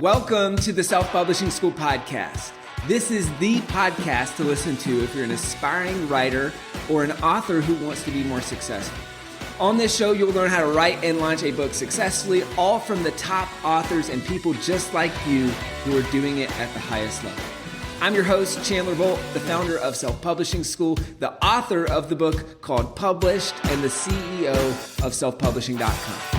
Welcome to the Self-Publishing School podcast. This is the podcast to listen to if you're an aspiring writer or an author who wants to be more successful. On this show, you'll learn how to write and launch a book successfully, all from the top authors and people just like you who are doing it at the highest level. I'm your host, Chandler Bolt, the founder of Self-Publishing School, the author of the book called Published, and the CEO of selfpublishing.com.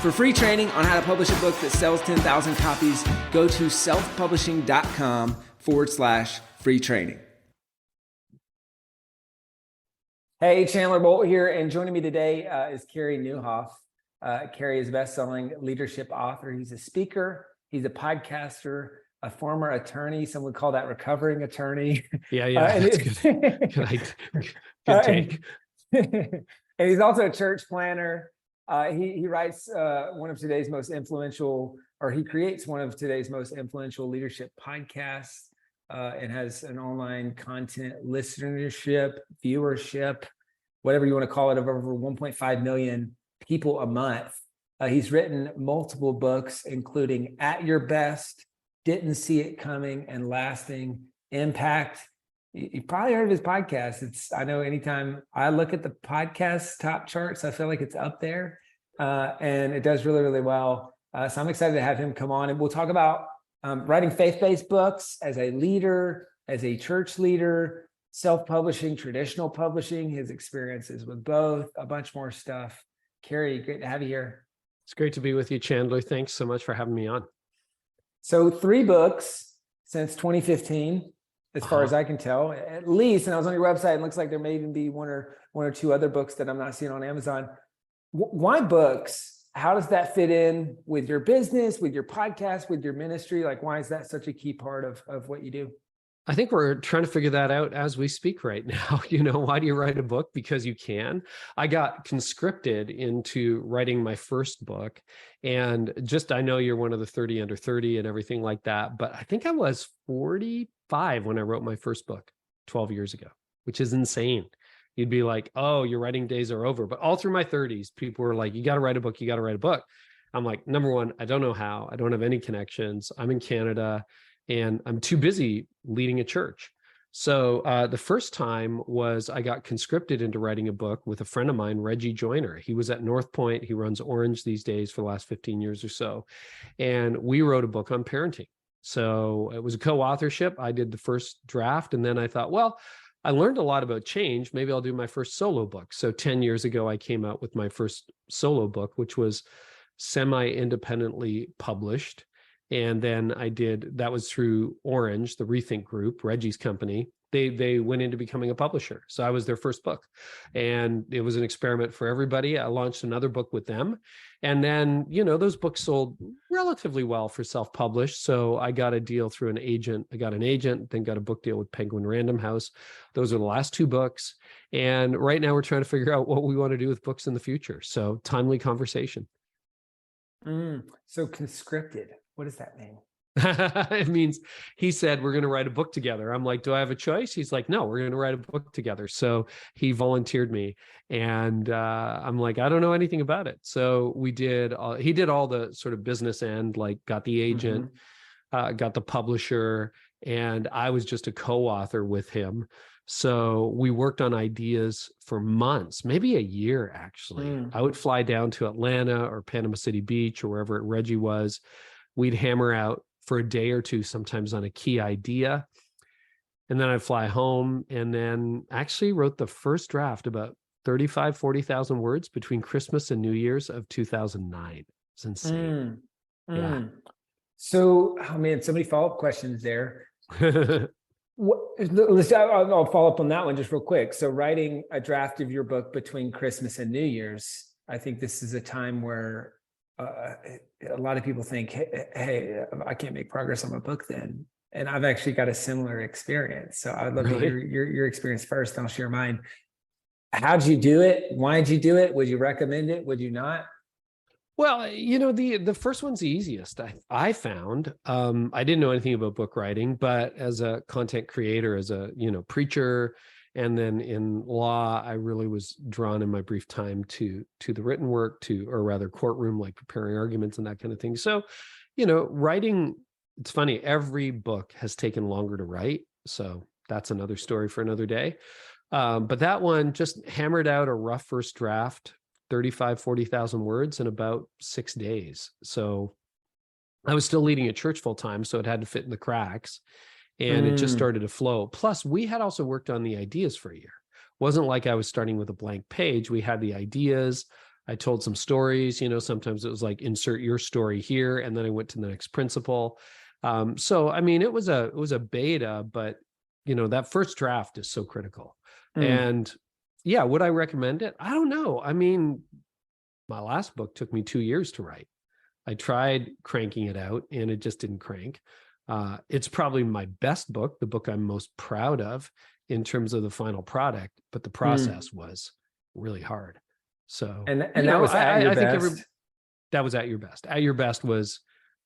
For free training on how to publish a book that sells 10,000 copies, go to selfpublishing.com/free training. Hey, Chandler Bolt here, and joining me today is Carey Nieuwhof. Carey is a best-selling leadership author. He's a speaker, he's a podcaster, a former attorney. Some would call that recovering attorney. Yeah, that's good. Good take. And he's also a church planner. He writes one of today's most influential, or he creates one of today's most influential leadership podcasts, and has an online content listenership, viewership, whatever you want to call it, of over 1.5 million people a month. He's written multiple books, including At Your Best, Didn't See It Coming, and Lasting Impact. You've probably heard of his podcast. I know anytime I look at the podcast top charts, I feel like it's up there, and it does really, really well. So I'm excited to have him come on, and we'll talk about writing faith-based books as a leader, as a church leader, self-publishing, traditional publishing, his experiences with both, a bunch more stuff. Carey, great to have you here. It's great to be with you, Chandler. Thanks so much for having me on. So 3 books since 2015. As far as I can tell, at least, and I was on your website, it looks like there may even be one or two other books that I'm not seeing on Amazon. Why books? How does that fit in with your business, with your podcast, with your ministry? Like, why is that such a key part of what you do? I think we're trying to figure that out as we speak right now. Why do you write a book? Because you can. I got conscripted into writing my first book. And I know you're one of the 30 under 30 and everything like that, but I think I was 45 when I wrote my first book 12 years ago, which is insane. You'd be like, oh, your writing days are over. But all through my 30s, people were like, you got to write a book. You got to write a book. I'm like, number one, I don't know how. I don't have any connections. I'm in Canada and I'm too busy leading a church. So the first time was I got conscripted into writing a book with a friend of mine, Reggie Joyner. He was at North Point. He runs Orange these days for the last 15 years or so. And we wrote a book on parenting. So it was a co-authorship. I did the first draft. And then I thought, well, I learned a lot about change. Maybe I'll do my first solo book. So 10 years ago, I came out with my first solo book, which was semi-independently published. And then that was through Orange, the Rethink Group, Reggie's company. They went into becoming a publisher. So I was their first book. And it was an experiment for everybody. I launched another book with them. And then, those books sold relatively well for self-published. So I got a deal through an agent. I got an agent, then got a book deal with Penguin Random House. Those are the last 2 books. And right now we're trying to figure out what we want to do with books in the future. So timely conversation. So conscripted. What does that mean? It means he said, we're going to write a book together. I'm like, do I have a choice? He's like, no, we're going to write a book together. So he volunteered me. And I'm like, I don't know anything about it. So he did all the sort of business end, like got the agent, got the publisher, and I was just a co-author with him. So we worked on ideas for months, maybe a year, actually. I would fly down to Atlanta or Panama City Beach or wherever Reggie was. We'd hammer out for a day or two, sometimes on a key idea. And then I'd fly home and then actually wrote the first draft, about 40,000 words between Christmas and New Year's of 2009. It's insane. Yeah. So, so many follow-up questions there. I'll follow up on that one just real quick. So writing a draft of your book between Christmas and New Year's, I think this is a time where a lot of people think, hey, I can't make progress on my book then. And I've actually got a similar experience. So I'd love to hear your experience first. I'll share mine. How'd you do it? Why did you do it? Would you recommend it? Would you not? Well, the first one's the easiest. I found. I didn't know anything about book writing, but as a content creator, as a preacher, And then in law, I really was drawn in my brief time to the written work, or rather courtroom, like preparing arguments and that kind of thing. So, writing, it's funny, every book has taken longer to write. So that's another story for another day. But that one just hammered out a rough first draft, 40,000 words in about 6 days. So I was still leading a church full time, so it had to fit in the cracks, and it just started to flow. Plus, we had also worked on the ideas for a year. It wasn't like I was starting with a blank page. We had the ideas. I told some stories, sometimes it was like insert your story here, and then I went to the next principle. So I mean, it was a beta, but that first draft is so critical. And yeah, would I recommend it? I don't know. I mean, my last book took me 2 years to write. I tried cranking it out and it just didn't crank. It's probably my best book, the book I'm most proud of in terms of the final product, but the process was really hard. So, and that was at your best. That was at your best. At your best was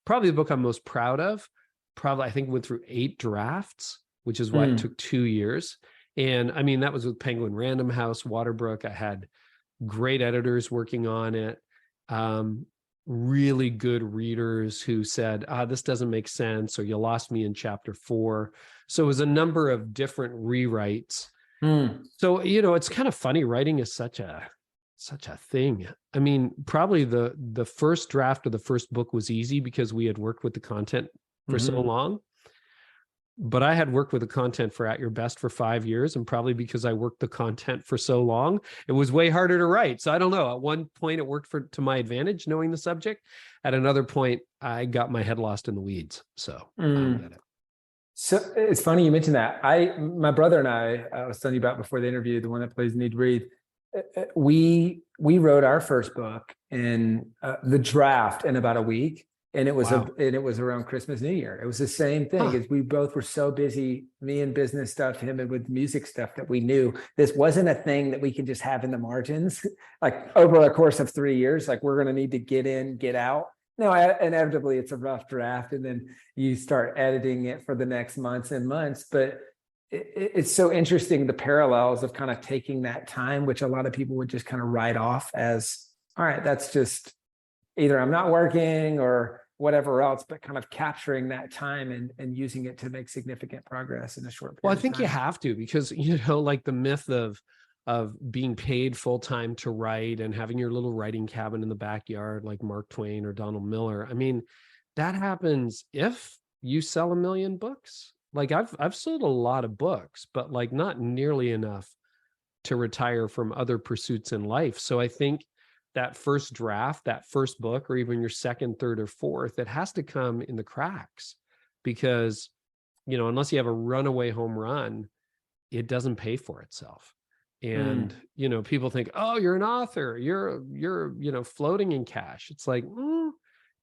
probably the book I'm most proud of. Probably, I think, went through 8 drafts, which is why it took 2 years. And I mean, that was with Penguin Random House, Waterbrook. I had great editors working on it. Really good readers who said, this doesn't make sense, or you lost me in chapter 4. So it was a number of different rewrites. So, it's kind of funny. Writing is such a thing. I mean, probably the first draft of the first book was easy because we had worked with the content for so long. But I had worked with the content for At Your Best for 5 years, and probably because I worked the content for so long, it was way harder to write. So I don't know. At one point, it worked to my advantage, knowing the subject. At another point, I got my head lost in the weeds. So I don't get it. So it's funny you mentioned that. My brother and I was telling you about before the interview, the one that plays Need Read. We wrote our first book in the draft in about a week. And it was around Christmas, New Year. It was the same thing. As we both were so busy, me in business stuff, him and with music stuff, that we knew this wasn't a thing that we could just have in the margins, like over a course of 3 years. Like, we're going to need to get in, get out. No, inevitably it's a rough draft, and then you start editing it for the next months and months. But it's so interesting, the parallels of kind of taking that time, which a lot of people would just kind of write off as, all right, that's just either I'm not working or whatever else, but kind of capturing that time and using it to make significant progress in a short period. Well, I think you have to, because, like the myth of being paid full time to write and having your little writing cabin in the backyard, like Mark Twain or Donald Miller. I mean, that happens if you sell 1 million books. Like I've sold a lot of books, but like not nearly enough to retire from other pursuits in life. So I think that first draft, that first book, or even your second, third, or fourth, it has to come in the cracks, because, unless you have a runaway home run, it doesn't pay for itself. And, people think, oh, you're an author, you're floating in cash. It's like, you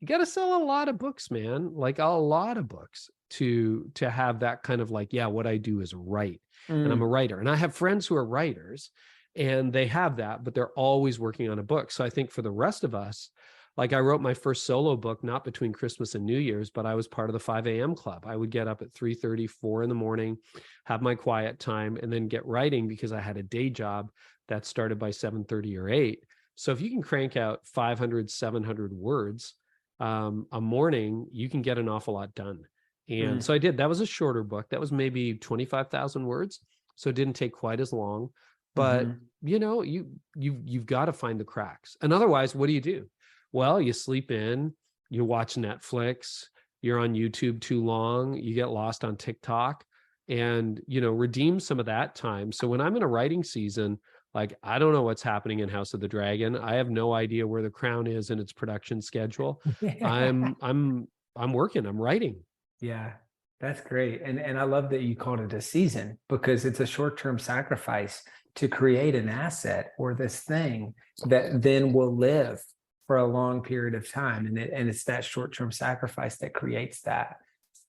got to sell a lot of books, man, like a lot of books to have that kind of like, yeah, what I do is write, and I'm a writer. And I have friends who are writers, and they have that, but they're always working on a book. So I think for the rest of us, like I wrote my first solo book, not between Christmas and New Year's, but I was part of the 5 a.m. club. I would get up at 3:30, 4 in the morning, have my quiet time, and then get writing, because I had a day job that started by 7:30 or 8. So if you can crank out 500, 700 words a morning, you can get an awful lot done. And so I did. That was a shorter book. That was maybe 25,000 words. So it didn't take quite as long. But, you've got to find the cracks. And otherwise, what do? Well, you sleep in, you watch Netflix, you're on YouTube too long, you get lost on TikTok, and, redeem some of that time. So when I'm in a writing season, like, I don't know what's happening in House of the Dragon. I have no idea where The Crown is in its production schedule. I'm working, I'm writing. Yeah, that's great. And I love that you called it a season, because it's a short-term sacrifice to create an asset or this thing that then will live for a long period of time. And it's that short-term sacrifice that creates that.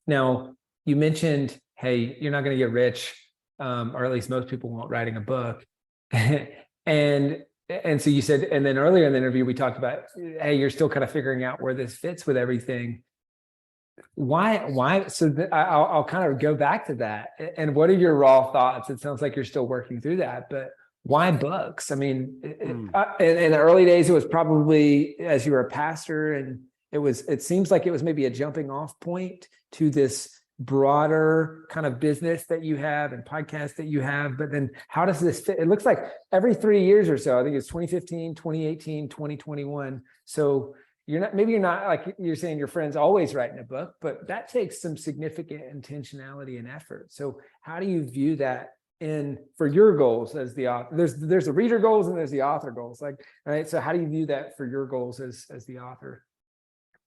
Now, you mentioned, hey, you're not going to get rich, or at least most people won't, writing a book. and so you said, and then earlier in the interview, we talked about, hey, you're still kind of figuring out where this fits with everything. Why? So I'll kind of go back to that. And what are your raw thoughts? It sounds like you're still working through that, but why books? I mean, in the early days, it was probably as you were a pastor, and it seems like it was maybe a jumping off point to this broader kind of business that you have and podcast that you have. But then how does this fit? It looks like every 3 years or so, I think it's 2015, 2018, 2021. So you're not like you're saying your friend's always writing a book, but that takes some significant intentionality and effort. So how do you view that for your goals as the author? There's the reader goals and there's the author goals. Like, right. So how do you view that for your goals as the author?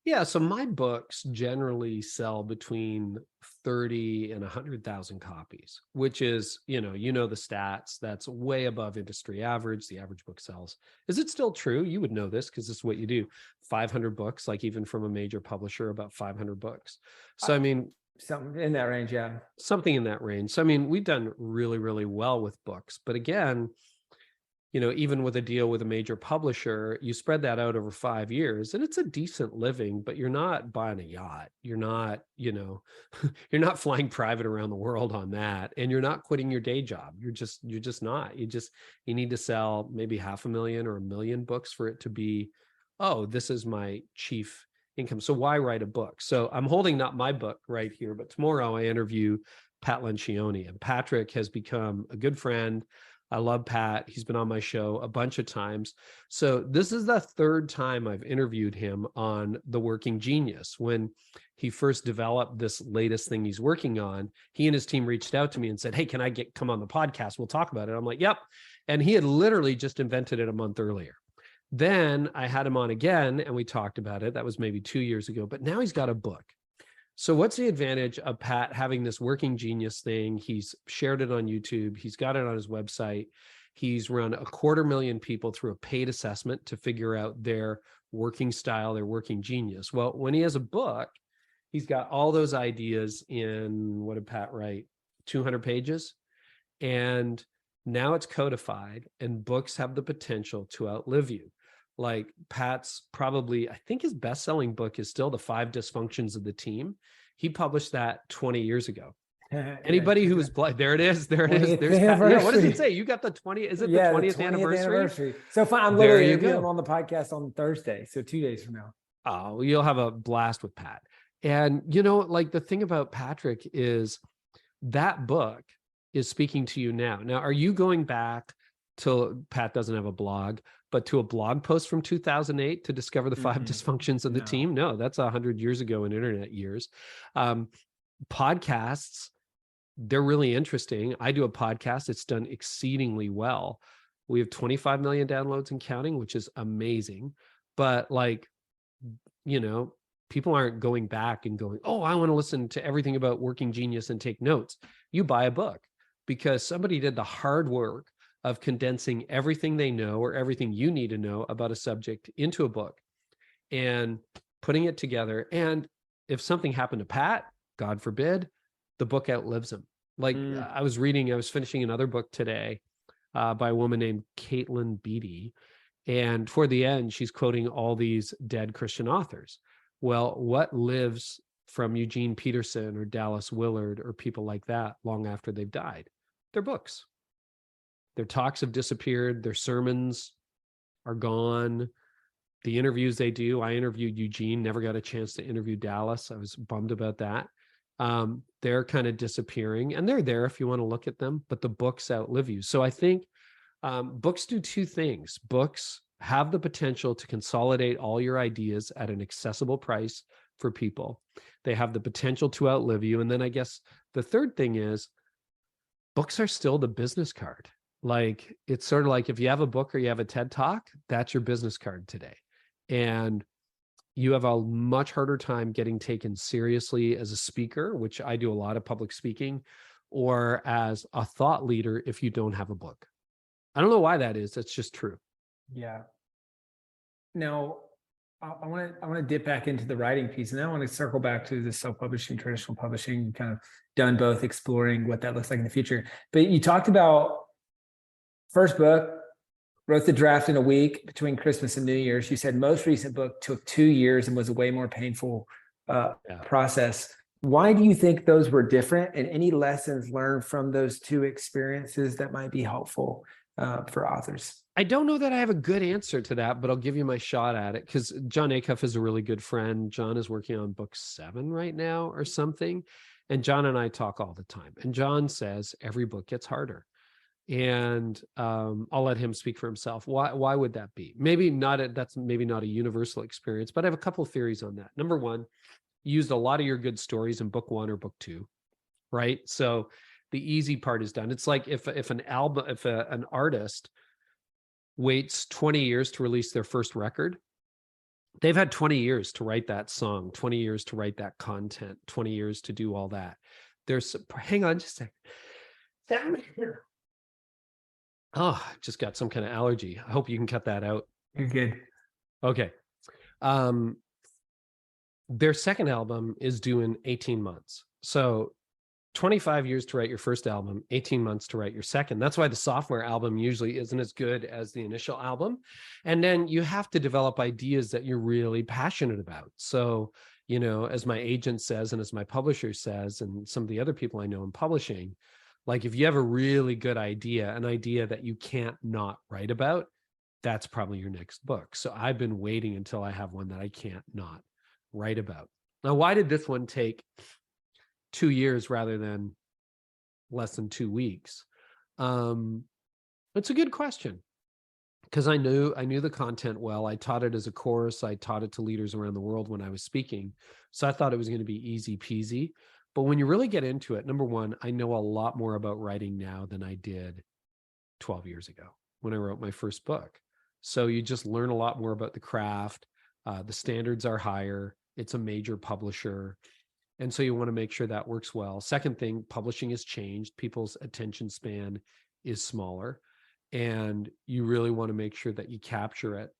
Yeah, so my books generally sell between 30 and 100,000 copies, which is, the stats, that's way above industry average. The average book sells. Is it still true? You would know this because this is what you do. 500 books, like even from a major publisher, about 500 books. So, I mean, something in that range, yeah. Something in that range. So, I mean, we've done really, really well with books. But again, even with a deal with a major publisher, you spread that out over 5 years and it's a decent living, but you're not buying a yacht. You're not, you're not flying private around the world on that. And you're not quitting your day job. You're just not. You need to sell maybe 500,000 or 1 million books for it to be, oh, this is my chief income. So why write a book? So I'm holding up my book right here, but tomorrow I interview Pat Lencioni, and Patrick has become a good friend. I love Pat. He's been on my show a bunch of times. So this is the third time I've interviewed him on The Working Genius. When he first developed this latest thing he's working on, he and his team reached out to me and said, hey, can I come on the podcast? We'll talk about it. I'm like, yep. And he had literally just invented it a month earlier. Then I had him on again and we talked about it. That was maybe 2 years ago, but now he's got a book. So what's the advantage of Pat having this Working Genius thing? He's shared it on YouTube. He's got it on his website. He's run 250,000 people through a paid assessment to figure out their working style, their working genius. Well, when he has a book, he's got all those ideas in, what did Pat write? 200 pages. And now it's codified, and books have the potential to outlive you. Like Pat's probably, I think his best-selling book is still The 5 Dysfunctions of the Team. He published that 20 years ago. Anybody who was there it is. There it is. There's Pat. Yeah, what does it say? You got the 20. Is it the 20th anniversary? So I'm literally interviewing him on the podcast on Thursday. So 2 days from now. Oh, you'll have a blast with Pat. And like the thing about Patrick is that book is speaking to you now. Now, are you going back to, Pat doesn't have a blog, but to a blog post from 2008 to discover the 5 dysfunctions of the team? No, that's 100 years ago in internet years. Podcasts, they're really interesting. I do a podcast. It's done exceedingly well. We have 25 million downloads and counting, which is amazing. But people aren't going back and going, oh, I want to listen to everything about Working Genius and take notes. You buy a book because somebody did the hard work of condensing everything they know or everything you need to know about a subject into a book and putting it together. And if something happened to Pat, God forbid, the book outlives him. I was finishing another book today by a woman named Caitlin Beatty. And toward the end, she's quoting all these dead Christian authors. Well, what lives from Eugene Peterson or Dallas Willard or people like that long after they've died? Their books. Their talks have disappeared. Their sermons are gone. The interviews they do. I interviewed Eugene, never got a chance to interview Dallas. I was bummed about that. They're kind of disappearing, and they're there if you want to look at them, but the books outlive you. So I think books do two things. Books have the potential to consolidate all your ideas at an accessible price for people. They have the potential to outlive you. And then I guess the third thing is books are still the business card. It's sort of like if you have a book or you have a TED Talk, that's your business card today. And you have a much harder time getting taken seriously as a speaker, which I do a lot of public speaking, or as a thought leader if you don't have a book. I don't know why that is. That's just true. Yeah. Now, I want to dip back into the writing piece, and then I want to circle back to the self-publishing, traditional publishing, kind of done both, exploring what that looks like in the future. But you talked about first book, wrote the draft in a week between Christmas and New Year's. You said most recent book took 2 years and was a way more painful Yeah. process. Why do you think those were different, and any lessons learned from those two experiences that might be helpful for authors? I don't know that I have a good answer to that, but I'll give you my shot at it, because John Acuff is a really good friend. John is working on book 7 right now or something. And John and I talk all the time. And John says every book gets harder. And I'll let him speak for himself. Why would that be? That's maybe not a universal experience, but I have a couple of theories on that. Number one, you used a lot of your good stories in book 1 or book 2, right? So the easy part is done. It's like if an artist waits 20 years to release their first record, they've had 20 years to write that song, 20 years to write that content, 20 years to do all that. Hang on just a second. Oh, just got some kind of allergy. I hope you can cut that out. You're good. Okay. Their second album is due in 18 months. So 25 years to write your first album, 18 months to write your second. That's why the software album usually isn't as good as the initial album. And then you have to develop ideas that you're really passionate about. So, as my agent says, and as my publisher says, and some of the other people I know in publishing, like if you have a really good idea, an idea that you can't not write about, that's probably your next book. So I've been waiting until I have one that I can't not write about. Now, why did this one take 2 years rather than less than 2 weeks? It's a good question, because I knew the content well. I taught it as a course. I taught it to leaders around the world when I was speaking. So I thought it was going to be easy peasy. But when you really get into it, number one, I know a lot more about writing now than I did 12 years ago when I wrote my first book. So you just learn a lot more about the craft. The standards are higher. It's a major publisher. And so you want to make sure that works well. Second thing, publishing has changed. People's attention span is smaller, and you really want to make sure that you capture it.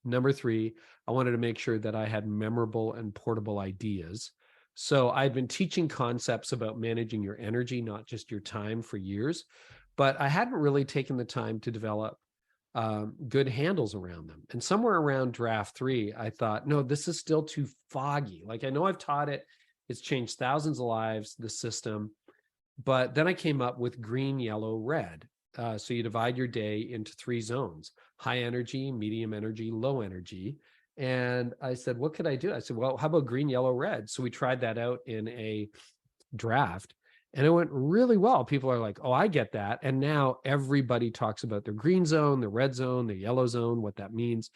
Number 3, I wanted to make sure that I had memorable and portable ideas. So I've been teaching concepts about managing your energy, not just your time, for years, but I hadn't really taken the time to develop good handles around them. And somewhere around draft 3, I thought, no, this is still too foggy. Like, I know I've taught it. It's changed thousands of lives, the system. But then I came up with green, yellow, red. So you divide your day into 3 zones: high energy, medium energy, low energy. And I said, what could I do? I said, well, how about green, yellow, red? So we tried that out in a draft, and it went really well. People are like, oh, I get that. And now everybody talks about their green zone, their red zone, their yellow zone, what that means.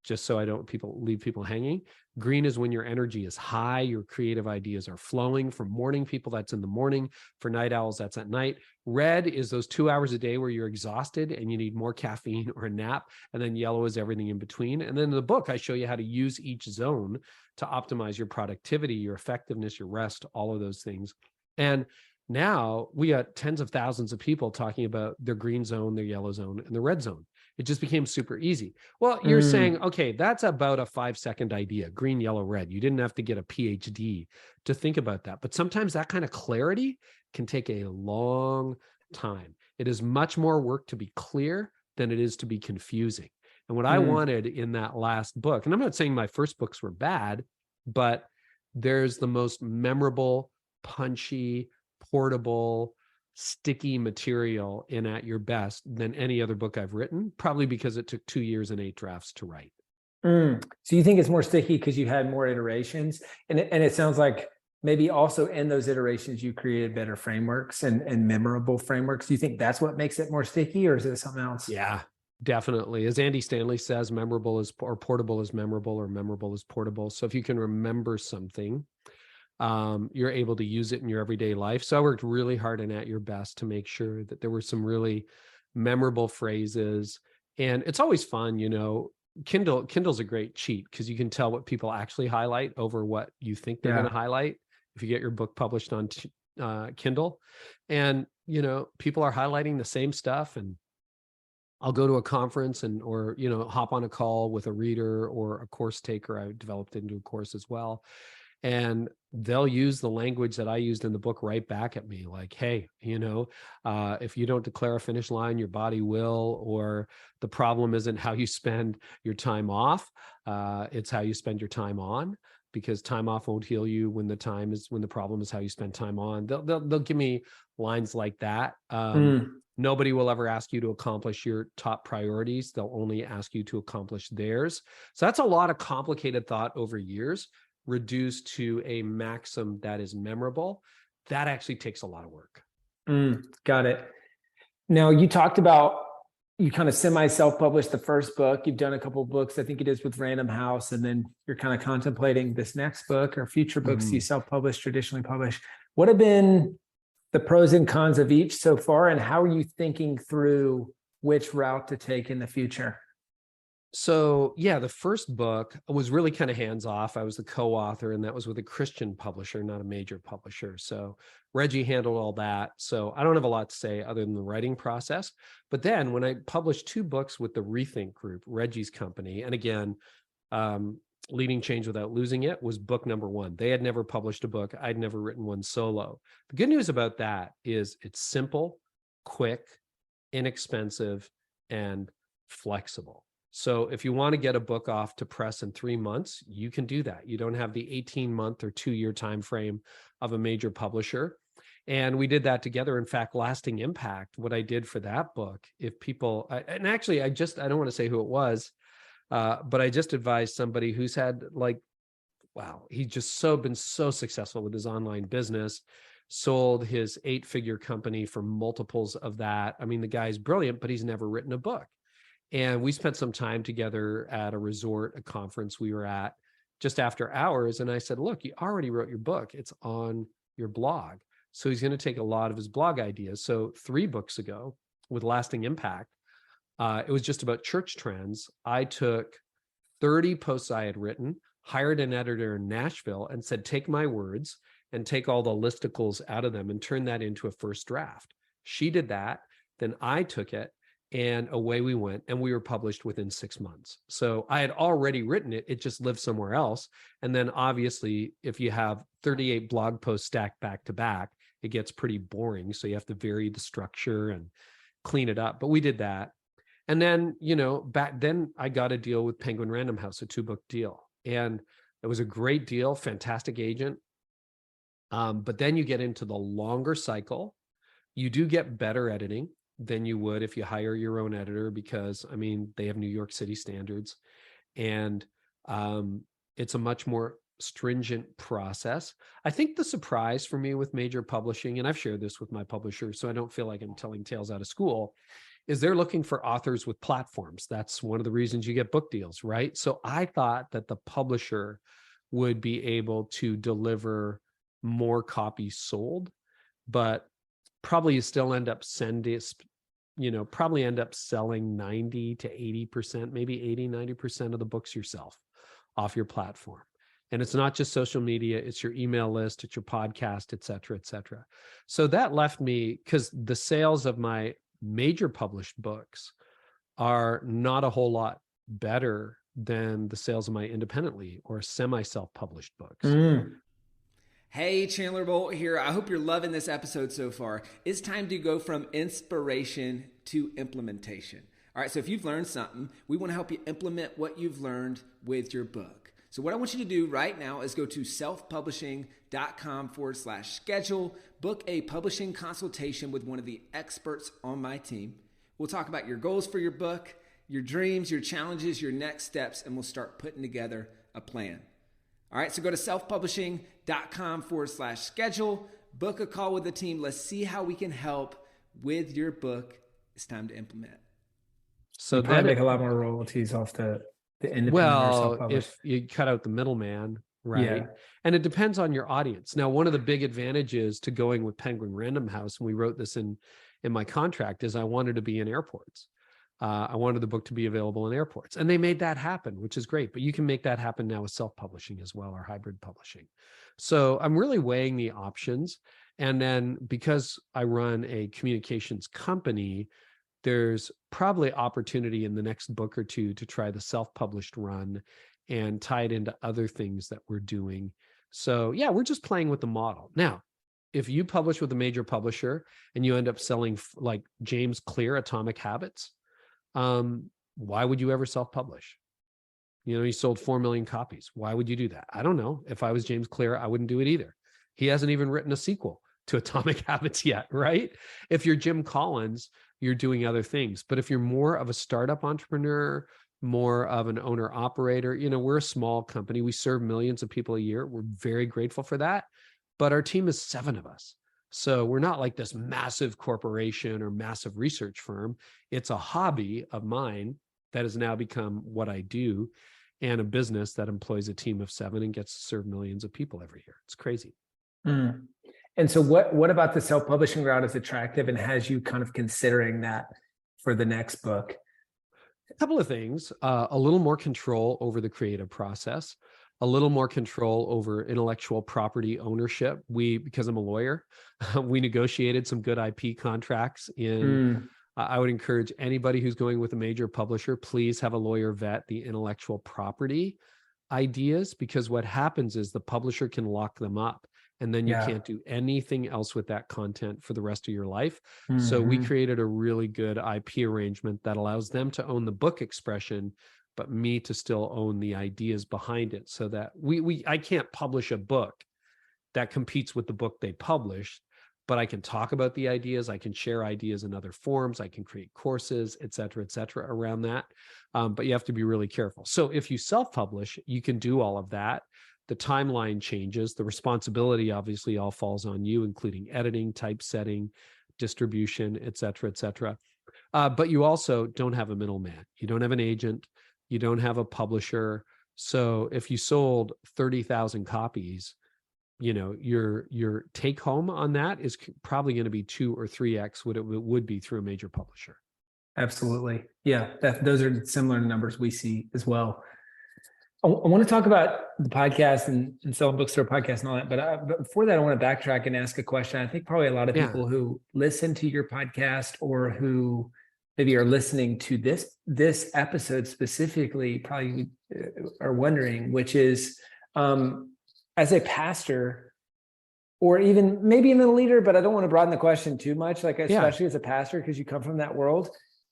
Just so I don't leave people hanging. Green is when your energy is high, your creative ideas are flowing. For morning people, that's in the morning. For night owls, that's at night. Red is those 2 hours a day where you're exhausted and you need more caffeine or a nap. And then yellow is everything in between. And then in the book, I show you how to use each zone to optimize your productivity, your effectiveness, your rest, all of those things. And now we got tens of thousands of people talking about their green zone, their yellow zone, and the red zone. It just became super easy. Well, you're saying, okay, that's about a 5-second idea, green, yellow, red. You didn't have to get a PhD to think about that. But sometimes that kind of clarity can take a long time. It is much more work to be clear than it is to be confusing. And what I wanted in that last book, and I'm not saying my first books were bad, but there's the most memorable, punchy, portable, sticky material in At Your Best than any other book I've written, probably because it took 2 years and 8 drafts to write. So you think it's more sticky because you had more iterations, and it sounds like maybe also in those iterations you created better frameworks and memorable frameworks. Do you think that's what makes it more sticky, or is it something else? Yeah, definitely. As Andy Stanley says, memorable is, or portable is memorable, or memorable is portable. So if you can remember something, you're able to use it in your everyday life. So I worked really hard in At Your Best to make sure that there were some really memorable phrases. And it's always fun, Kindle's a great cheat because you can tell what people actually highlight over what you think they're going to highlight if you get your book published on Kindle. And, people are highlighting the same stuff. And I'll go to a conference or hop on a call with a reader or a course taker. I developed into a course as well. And they'll use the language that I used in the book right back at me. Like, hey, if you don't declare a finish line, your body will, or the problem isn't how you spend your time off. It's how you spend your time on. because time off won't heal you when the problem is how you spend time on. They'll give me lines like that. Nobody will ever ask you to accomplish your top priorities. They'll only ask you to accomplish theirs. So that's a lot of complicated thought over years, reduced to a maxim that is memorable. That actually takes a lot of work. Got it. Now, you talked about you kind of semi-self-published the first book. You've done a couple of books, I think it is with Random House, and then you're kind of contemplating this next book or future books you self-publish, traditionally publish. What have been the pros and cons of each so far, and how are you thinking through which route to take in the future? So yeah, the first book was really kind of hands-off. I was the co-author, and that was with a Christian publisher, not a major publisher. So Reggie handled all that. So I don't have a lot to say other than the writing process. But then when I published 2 books with the Rethink Group, Reggie's company, and again, Leading Change Without Losing It was book number 1. They had never published a book. I'd never written one solo. The good news about that is it's simple, quick, inexpensive, and flexible. So if you want to get a book off to press in 3 months, you can do that. You don't have the 18-month or 2-year time frame of a major publisher. And we did that together. In fact, Lasting Impact, what I did for that book, if people, and actually I don't want to say who it was, but I just advised somebody who's had he's just been so successful with his online business, sold his 8-figure company for multiples of that. I mean, the guy's brilliant, but he's never written a book. And we spent some time together at a resort, a conference we were at just after hours. And I said, look, you already wrote your book. It's on your blog. So he's going to take a lot of his blog ideas. So 3 books ago with Lasting Impact, it was just about church trends. I took 30 posts I had written, hired an editor in Nashville, and said, take my words and take all the listicles out of them and turn that into a first draft. She did that. Then I took it. And away we went, and we were published within 6 months. So I had already written it. It just lived somewhere else. And then obviously, if you have 38 blog posts stacked back to back, it gets pretty boring. So you have to vary the structure and clean it up. But we did that. And then, back then I got a deal with Penguin Random House, a 2-book deal. And it was a great deal, fantastic agent. But then you get into the longer cycle. You do get better editing than you would if you hire your own editor, because they have New York City standards, and it's a much more stringent process. I think the surprise for me with major publishing, and I've shared this with my publisher, so I don't feel like I'm telling tales out of school, is they're looking for authors with platforms. That's one of the reasons you get book deals, right? So I thought that the publisher would be able to deliver more copies sold, but probably you still end up probably end up selling 90 to 80%, maybe 80, 90% of the books yourself off your platform. And it's not just social media, it's your email list, it's your podcast, et cetera, et cetera. So that left me, because the sales of my major published books are not a whole lot better than the sales of my independently or semi-self-published books. Hey, Chandler Bolt here. I hope you're loving this episode so far. It's time to go from inspiration to implementation. All right, so if you've learned something, we want to help you implement what you've learned with your book. So what I want you to do right now is go to selfpublishing.com/schedule, book a publishing consultation with one of the experts on my team. We'll talk about your goals for your book, your dreams, your challenges, your next steps, and we'll start putting together a plan. All right, so go to selfpublishing.com/schedule, book a call with the team. Let's see how we can help with your book. It's time to implement. So you probably make a lot more royalties off the independent or self-published. If you cut out the middleman, right? Yeah. And it depends on your audience. Now, one of the big advantages to going with Penguin Random House, and we wrote this in my contract, is I wanted to be in airports. I wanted the book to be available in airports, and they made that happen, which is great. But you can make that happen now with self-publishing as well, or hybrid publishing. So I'm really weighing the options. And then because I run a communications company, there's probably opportunity in the next book or two to try the self-published run and tie it into other things that we're doing. So yeah, we're just playing with the model. Now, if you publish with a major publisher and you end up selling like James Clear, Atomic Habits, why would you ever self-publish? He sold 4 million copies. Why would you do that? I don't know. If I was James Clear, I wouldn't do it either. He hasn't even written a sequel to Atomic Habits yet, right? If you're Jim Collins, you're doing other things. But if you're more of a startup entrepreneur, more of an owner operator, we're a small company. We serve millions of people a year. We're very grateful for that. But our team is 7 of us. So we're not like this massive corporation or massive research firm. It's a hobby of mine that has now become what I do, and a business that employs a team of 7 and gets to serve millions of people every year. It's crazy. Mm. And so what about the self-publishing route is attractive and has you kind of considering that for the next book? A couple of things, a little more control over the creative process, a little more control over intellectual property ownership. Because I'm a lawyer, we negotiated some good IP contracts in. I would encourage anybody who's going with a major publisher, please have a lawyer vet the intellectual property ideas, because what happens is the publisher can lock them up, and then you can't do anything else with that content for the rest of your life. So we created a really good IP arrangement that allows them to own the book expression, but me to still own the ideas behind it, so that I can't publish a book that competes with the book they published, but I can talk about the ideas. I can share ideas in other forms. I can create courses, et cetera, around that. But you have to be really careful. So if you self-publish, you can do all of that. The timeline changes. The responsibility obviously all falls on you, including editing, typesetting, distribution, et cetera. But you also don't have a middleman. You don't have an agent. You don't have a publisher. So if you sold 30,000 copies, your take home on that is probably going to be 2 or 3x what it would be through a major publisher. Absolutely. Yeah. Those are similar numbers we see as well. I want to talk about the podcast and selling books through a podcast and all that. But before that, I want to backtrack and ask a question. I think probably a lot of people who listen to your podcast or who maybe are listening to this episode specifically probably are wondering, which is, as a pastor, or even maybe even a leader, but I don't want to broaden the question too much, like especially as a pastor, because you come from that world.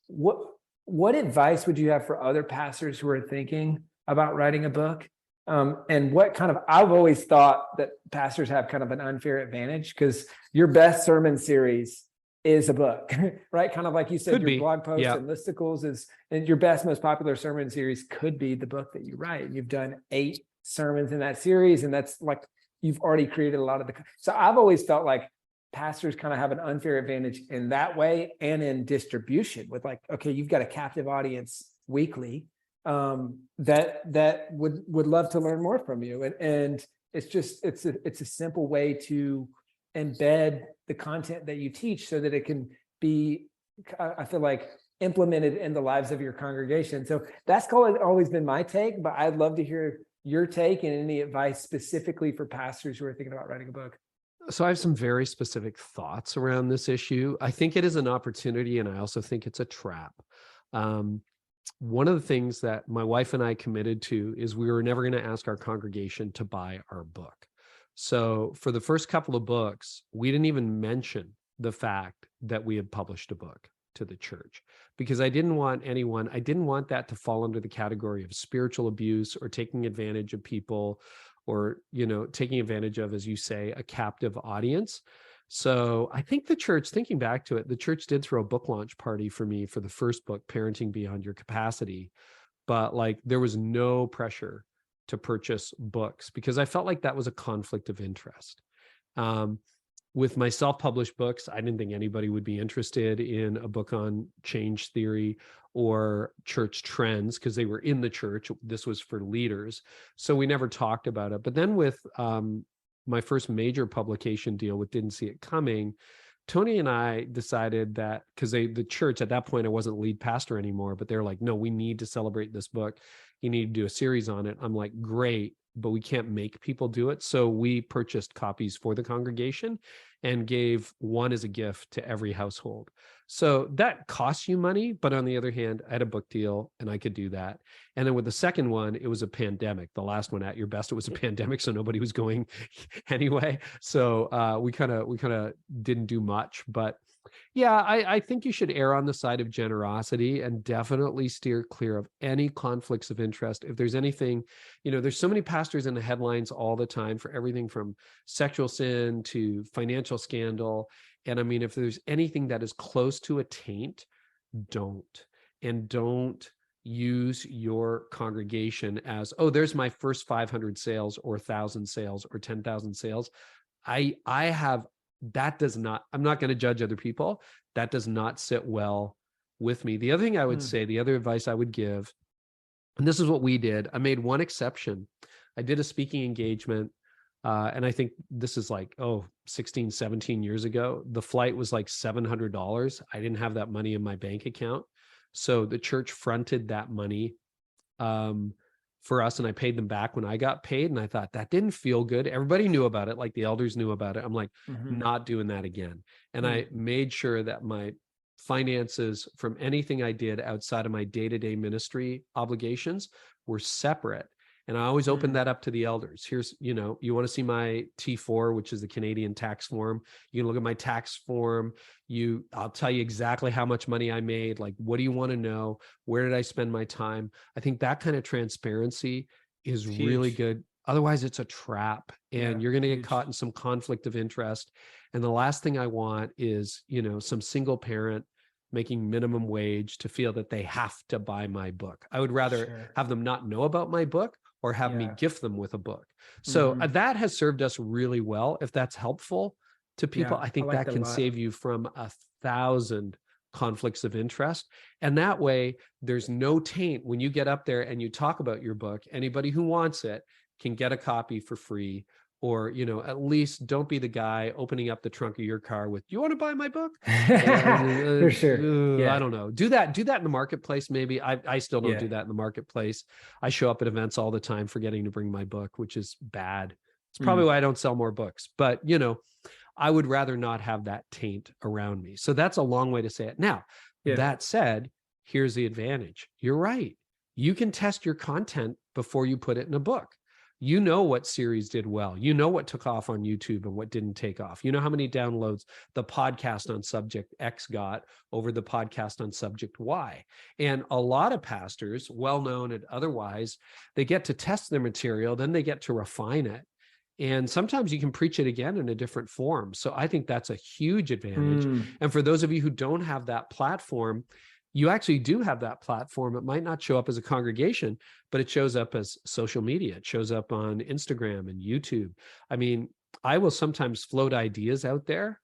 What advice would you have for other pastors who are thinking about writing a book? And what kind of, I've always thought that pastors have kind of an unfair advantage because your best sermon series is a book, right? Kind of like you said, Could your be. blog posts Yeah. and listicles and your best, most popular sermon series could be the book that you write. You've done 8 sermons in that series, and that's like you've already created a lot of the. So I've always felt like pastors kind of have an unfair advantage in that way and in distribution with like, okay, you've got a captive audience weekly that would love to learn more from you, and it's a simple way to embed the content that you teach so that it can be, I feel like, implemented in the lives of your congregation. So that's always been my take, but I'd love to hear your take and any advice specifically for pastors who are thinking about writing a book. So I have some very specific thoughts around this issue. I think it is an opportunity, and I also think it's a trap. One of the things that my wife and I committed to is we were never going to ask our congregation to buy our book. So for the first couple of books, we didn't even mention the fact that we had published a book to the church, because I didn't want that to fall under the category of spiritual abuse or taking advantage of people, or, taking advantage of, as you say, a captive audience. So I think the church, thinking back to it, the church did throw a book launch party for me for the first book, Parenting Beyond Your Capacity. But there was no pressure to purchase books because I felt like that was a conflict of interest. With my self-published books, I didn't think anybody would be interested in a book on change theory or church trends because they were in the church. This was for leaders. So we never talked about it. But then with my first major publication deal with Didn't See It Coming, Tony and I decided that, because the church at that point, I wasn't lead pastor anymore, but they're like, no, we need to celebrate this book. You need to do a series on it. I'm like, great, but we can't make people do it. So we purchased copies for the congregation and gave one as a gift to every household. So that costs you money, but on the other hand, I had a book deal and I could do that. And then with the second one, it was a pandemic. The last one, At Your Best, it was a pandemic, so nobody was going anyway. So we kind of didn't do much, but Yeah, I think you should err on the side of generosity and definitely steer clear of any conflicts of interest. If there's anything, there's so many pastors in the headlines all the time for everything from sexual sin to financial scandal. And I mean, if there's anything that is close to a taint, don't. And don't use your congregation as, oh, there's my first 500 sales or 1,000 sales or 10,000 sales. I have, that does not, I'm not going to judge other people. That does not sit well with me. The other thing I would say, the other advice I would give, and this is what we did, I made one exception. I did a speaking engagement. And I think this is like, 16, 17 years ago. The flight was like $700. I didn't have that money in my bank account. So the church fronted that money for us, and I paid them back when I got paid. And I thought that didn't feel good. Everybody knew about it, like the elders knew about it. I'm like, not doing that again. And I made sure that my finances from anything I did outside of my day-to-day ministry obligations were separate. And I always open that up to the elders. Here's, you want to see my T4, which is the Canadian tax form. You can look at my tax form. I'll tell you exactly how much money I made. Like, what do you want to know? Where did I spend my time? I think that kind of transparency is really good. Otherwise, it's a trap, and you're going to get caught in some conflict of interest. And the last thing I want is, some single parent making minimum wage to feel that they have to buy my book. I would rather have them not know about my book or have me gift them with a book. So that has served us really well. If that's helpful to people, I think that can save you from 1,000 conflicts of interest. And that way, there's no taint when you get up there and you talk about your book. Anybody who wants it can get a copy for free. Or, at least don't be the guy opening up the trunk of your car with, "You want to buy my book?" For sure. I don't know. Do that in the marketplace. Maybe I still don't do that in the marketplace. I show up at events all the time forgetting to bring my book, which is bad. It's probably why I don't sell more books, but I would rather not have that taint around me. So that's a long way to say it. Now, that said, here's the advantage. You're right. You can test your content before you put it in a book. You know what series did well. You know what took off on YouTube and what didn't take off. You know how many downloads the podcast on subject X got over the podcast on subject Y. And a lot of pastors, well-known and otherwise, they get to test their material, then they get to refine it. And sometimes you can preach it again in a different form. So I think that's a huge advantage. And for those of you who don't have that platform, you actually do have that platform. It might not show up as a congregation, but it shows up as social media. It shows up on Instagram and YouTube. I mean, I will sometimes float ideas out there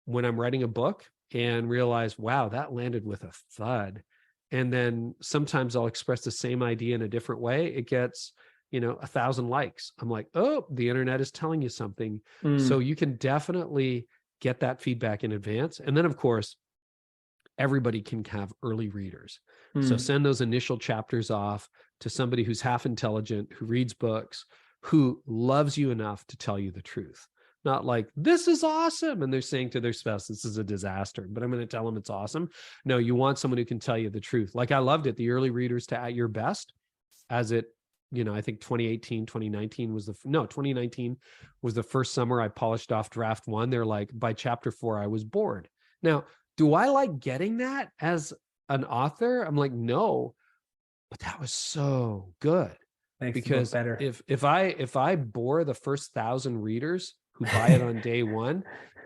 when I'm writing a book and realize, wow, that landed with a thud. And then sometimes I'll express the same idea in a different way. It gets, 1,000 likes. I'm like, oh, the internet is telling you something. So you can definitely get that feedback in advance. And then, of course, everybody can have early readers. So send those initial chapters off to somebody who's half intelligent, who reads books, who loves you enough to tell you the truth. Not like, this is awesome, and they're saying to their spouse, this is a disaster, but I'm going to tell them it's awesome. No, you want someone who can tell you the truth. Like I loved it. The early readers to At Your Best, as it, I think 2019 was the first summer I polished off draft 1. They're like, by chapter 4, I was bored. Now, do I like getting that as an author? I'm like, no, but that was so good. Because better. If I bore the first 1,000 readers who buy it on day 1,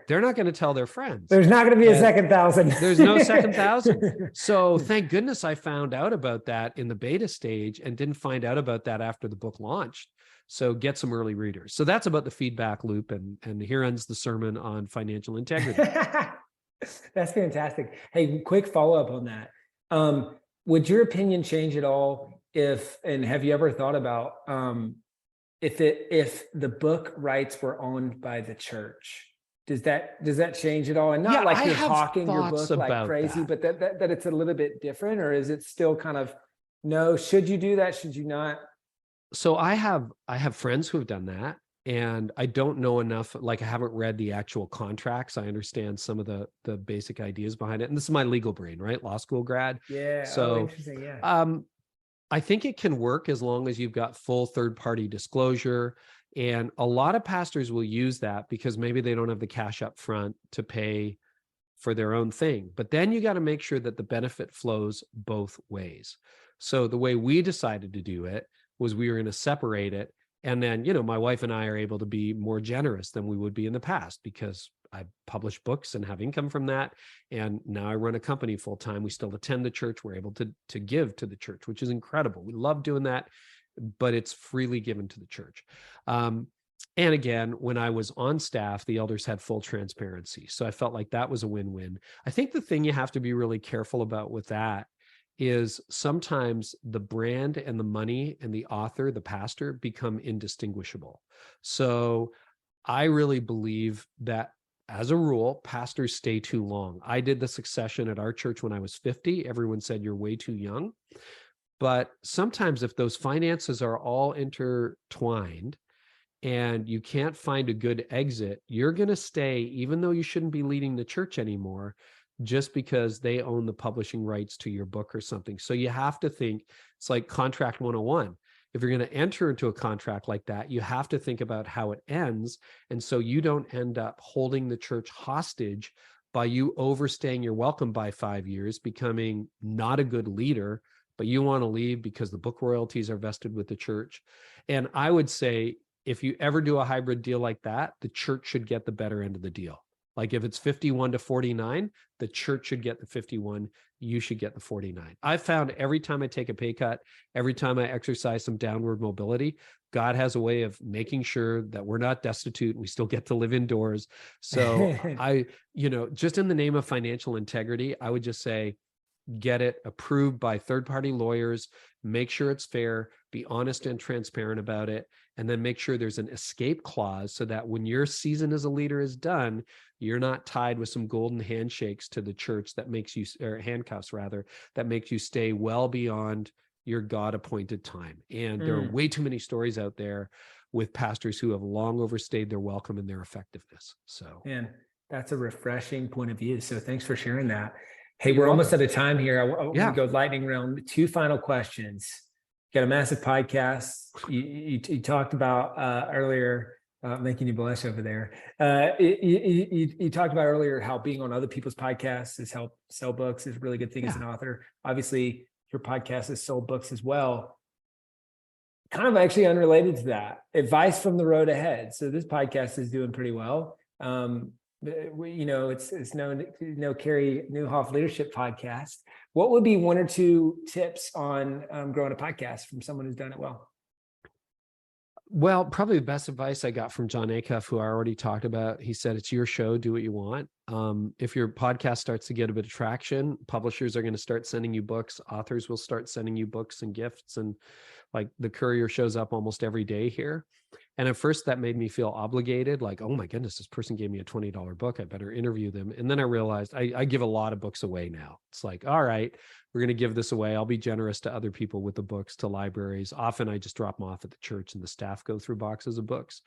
they're not going to tell their friends. There's not going to be a second 1,000. There's no second 1,000. So thank goodness I found out about that in the beta stage and didn't find out about that after the book launched. So get some early readers. So that's about the feedback loop. And here ends the sermon on financial integrity. That's fantastic. Hey, quick follow-up on that. Would your opinion change at all and have you ever thought about if the book rights were owned by the church? Does that change at all? And not like you're hawking your book like crazy, but that it's a little bit different, or is it still kind of, no, should you do that? Should you not? So I have friends who have done that. And I don't know enough, like I haven't read the actual contracts. I understand some of the basic ideas behind it. And this is my legal brain, right? Law school grad. Yeah. So interesting. Yeah. I think it can work as long as you've got full third-party disclosure. And a lot of pastors will use that because maybe they don't have the cash up front to pay for their own thing. But then you got to make sure that the benefit flows both ways. So the way we decided to do it was we were going to separate it. And then, my wife and I are able to be more generous than we would be in the past because I publish books and have income from that. And now I run a company full time. We still attend the church. We're able to give to the church, which is incredible. We love doing that, but it's freely given to the church. And again, when I was on staff, the elders had full transparency. So I felt like that was a win-win. I think the thing you have to be really careful about with that is sometimes the brand and the money and the author, the pastor, become indistinguishable. So I really believe that as a rule, pastors stay too long. I did the succession at our church when I was 50. Everyone said, you're way too young. But sometimes if those finances are all intertwined and you can't find a good exit, you're going to stay, even though you shouldn't be leading the church anymore, just because they own the publishing rights to your book or something. So you have to think, it's like contract 101. If you're going to enter into a contract like that, you have to think about how it ends. And so you don't end up holding the church hostage by you overstaying your welcome by 5 years, becoming not a good leader, but you want to leave because the book royalties are vested with the church. And I would say, if you ever do a hybrid deal like that, the church should get the better end of the deal. Like if it's 51 to 49, the church should get the 51, you should get the 49. I've found every time I take a pay cut, every time I exercise some downward mobility, God has a way of making sure that we're not destitute and we still get to live indoors. So just in the name of financial integrity, I would just say, get it approved by third-party lawyers, make sure it's fair, be honest and transparent about it, and then make sure there's an escape clause so that when your season as a leader is done, you're not tied with some golden handshakes to the church that makes you, or handcuffs rather, that makes you stay well beyond your God-appointed time. And there are way too many stories out there with pastors who have long overstayed their welcome and their effectiveness. So, man, that's a refreshing point of view. So thanks for sharing that. Hey, we're almost out of time here. I want to go lightning round. 2 final questions. You got a massive podcast. You talked about earlier, making you blush over there. You talked about earlier how being on other people's podcasts has helped sell books is a really good thing as an author. Obviously, your podcast has sold books as well. Kind of actually unrelated to that, advice from the road ahead. So this podcast is doing pretty well. It's no Carey Nieuwhof leadership podcast. What would be 1 or 2 tips on growing a podcast from someone who's done it well? Well, probably the best advice I got from John Acuff, who I already talked about. He said, it's your show, do what you want. If your podcast starts to get a bit of traction, publishers are going to start sending you books. Authors will start sending you books and gifts. And like the courier shows up almost every day here. And at first that made me feel obligated, like, oh my goodness, this person gave me a $20 book. I better interview them. And then I realized I give a lot of books away now. It's like, all right, we're going to give this away. I'll be generous to other people with the books, to libraries. Often I just drop them off at the church and the staff go through boxes of books.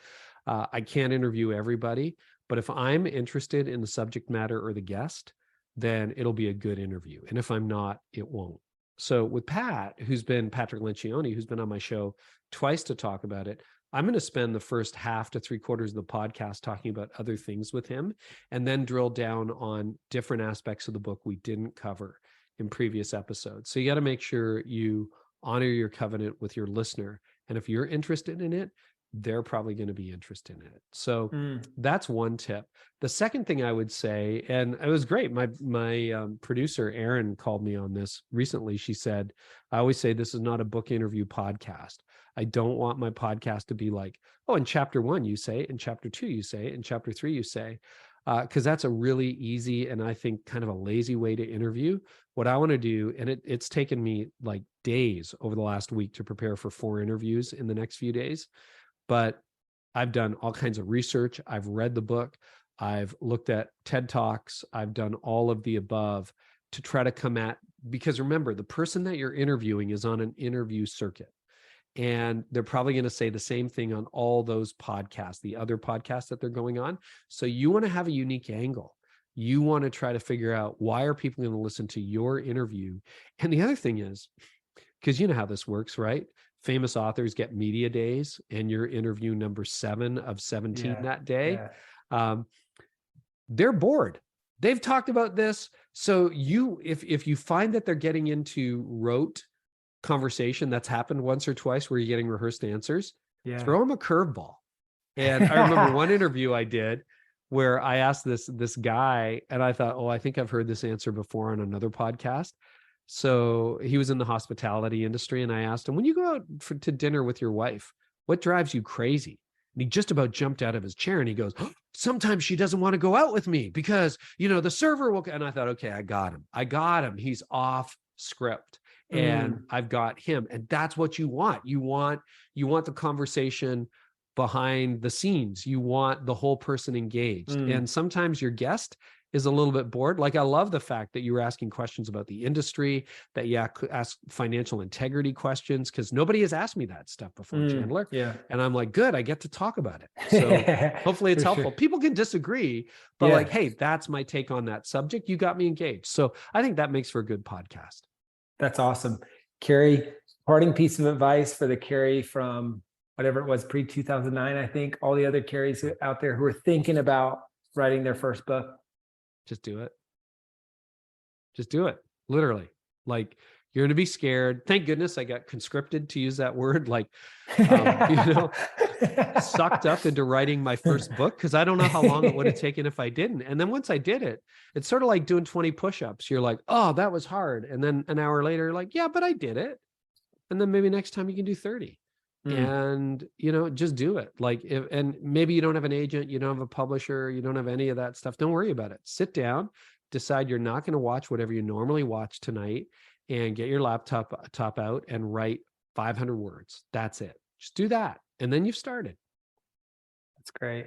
I can't interview everybody, but if I'm interested in the subject matter or the guest, then it'll be a good interview. And if I'm not, it won't. So with Patrick Lencioni, who's been on my show twice to talk about it, I'm going to spend the first half to 3/4 of the podcast talking about other things with him, and then drill down on different aspects of the book we didn't cover in previous episodes. So you got to make sure you honor your covenant with your listener. And if you're interested in it, they're probably going to be interested in it. So that's one tip. The second thing I would say, and it was great. My producer, Erin, called me on this recently. She said, I always say this is not a book interview podcast. I don't want my podcast to be like, oh, in chapter 1, you say, in chapter 2, you say, in chapter 3, you say, because that's a really easy and I think kind of a lazy way to interview. What I want to do, and it's taken me like days over the last week to prepare for 4 interviews in the next few days. But I've done all kinds of research. I've read the book. I've looked at TED Talks. I've done all of the above to try to come at, because remember, the person that you're interviewing is on an interview circuit. And they're probably going to say the same thing on all those podcasts, the other podcasts that they're going on. So you want to have a unique angle. You want to try to figure out, why are people going to listen to your interview? And the other thing is, because you know how this works, right? Famous authors get media days and you're interview number 7 of 17 that day. They're bored. they've talked about this. So if you find that they're getting into rote conversation that's happened once or twice where you're getting rehearsed answers, throw them a curveball. And I remember one interview I did where I asked this guy, and I thought, oh, I think I've heard this answer before on another podcast. So he was in the hospitality industry, and I asked him, when you go out to dinner with your wife, what drives you crazy? And he just about jumped out of his chair, and he goes, oh, sometimes she doesn't want to go out with me because, the server will. And I thought, okay, I got him. He's off script, and I've got him. And that's what you want. You want the conversation behind the scenes. You want the whole person engaged. And sometimes your guest is a little bit bored. Like, I love the fact that you were asking questions about the industry, that you ask financial integrity questions, because nobody has asked me that stuff before, Chandler. Yeah. And I'm like, good, I get to talk about it. So hopefully it's helpful. Sure. People can disagree, but like, hey, that's my take on that subject. You got me engaged. So I think that makes for a good podcast. That's awesome. Carey, parting piece of advice for the Carey from whatever it was, pre-2009, I think, all the other Careys out there who are thinking about writing their first book. Just do it. Just do it. Literally. Like, you're going to be scared. Thank goodness I got conscripted, to use that word, like, sucked up into writing my first book, because I don't know how long it would have taken if I didn't. And then once I did it, it's sort of like doing 20 push-ups. You're like, oh, that was hard. And then an hour later, you're like, yeah, but I did it. And then maybe next time you can do 30. And, just do it. Like, and maybe you don't have an agent, you don't have a publisher, you don't have any of that stuff. Don't worry about it. Sit down, decide you're not going to watch whatever you normally watch tonight, and get your laptop out and write 500 words. That's it. Just do that. And then you've started. That's great.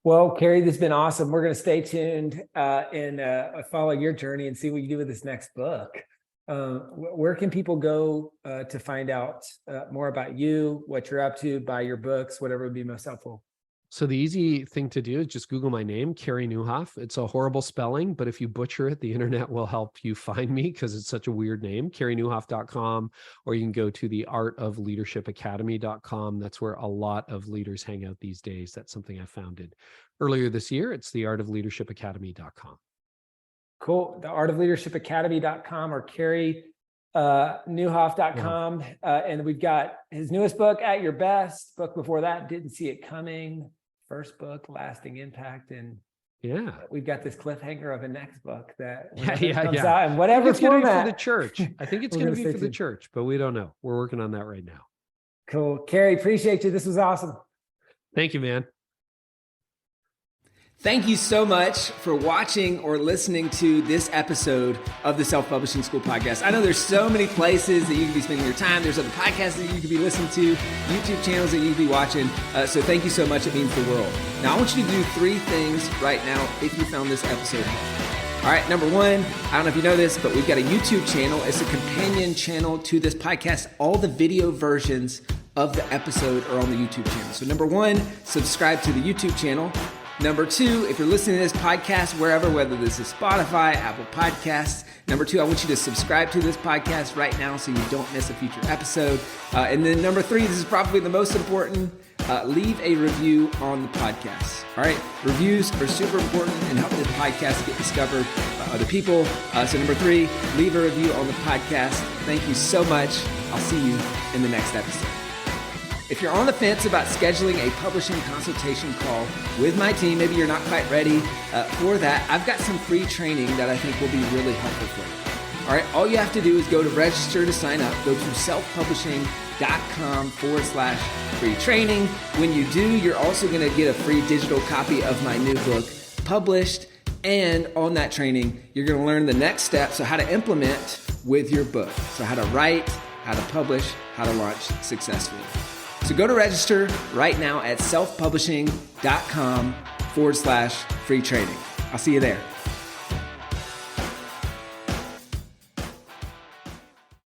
Well, Carey, this has been awesome. We're going to stay tuned and follow your journey and see what you do with this next book. Where can people go to find out more about you, what you're up to, buy your books, whatever would be most helpful? So the easy thing to do is just Google my name, Carey Nieuwhof. It's a horrible spelling, but if you butcher it, the internet will help you find me, because it's such a weird name, CareyNieuwhof.com, or you can go to the artofleadershipacademy.com. That's where a lot of leaders hang out these days. That's something I founded earlier this year. It's the artofleadershipacademy.com. Cool. The artofleadershipacademy.com or CareyNieuwhof.com. And we've got his newest book, At Your Best. Book before that, Didn't See It Coming. First book, Lasting Impact. And we've got this cliffhanger of a next book that comes out in whatever it's format. Going to be for the church. I think it's going to be for the church, but we don't know. We're working on that right now. Cool. Carey, appreciate you. This was awesome. Thank you, man. Thank you so much for watching or listening to this episode of the Self-Publishing School podcast. I know there's so many places that you could be spending your time. There's other podcasts that you could be listening to, YouTube channels that you could be watching. So thank you so much. It means the world. Now, I want you to do 3 things right now if you found this episode helpful. All right, number 1, I don't know if you know this, but we've got a YouTube channel. It's a companion channel to this podcast. All the video versions of the episode are on the YouTube channel. So number 1, subscribe to the YouTube channel. Number 2, if you're listening to this podcast wherever, whether this is Spotify, Apple Podcasts, number 2, I want you to subscribe to this podcast right now so you don't miss a future episode. And then number 3, this is probably the most important, leave a review on the podcast. All right, reviews are super important and help this podcast get discovered by other people. So number 3, leave a review on the podcast. Thank you so much. I'll see you in the next episode. If you're on the fence about scheduling a publishing consultation call with my team, maybe you're not quite ready for that, I've got some free training that I think will be really helpful for you. All right, all you have to do is go to register to sign up. Go to selfpublishing.com/free training. When you do, you're also going to get a free digital copy of my new book published. And on that training, you're going to learn the next steps, so how to implement with your book. So how to write, how to publish, how to launch successfully. So go to register right now at selfpublishing.com/free training. I'll see you there.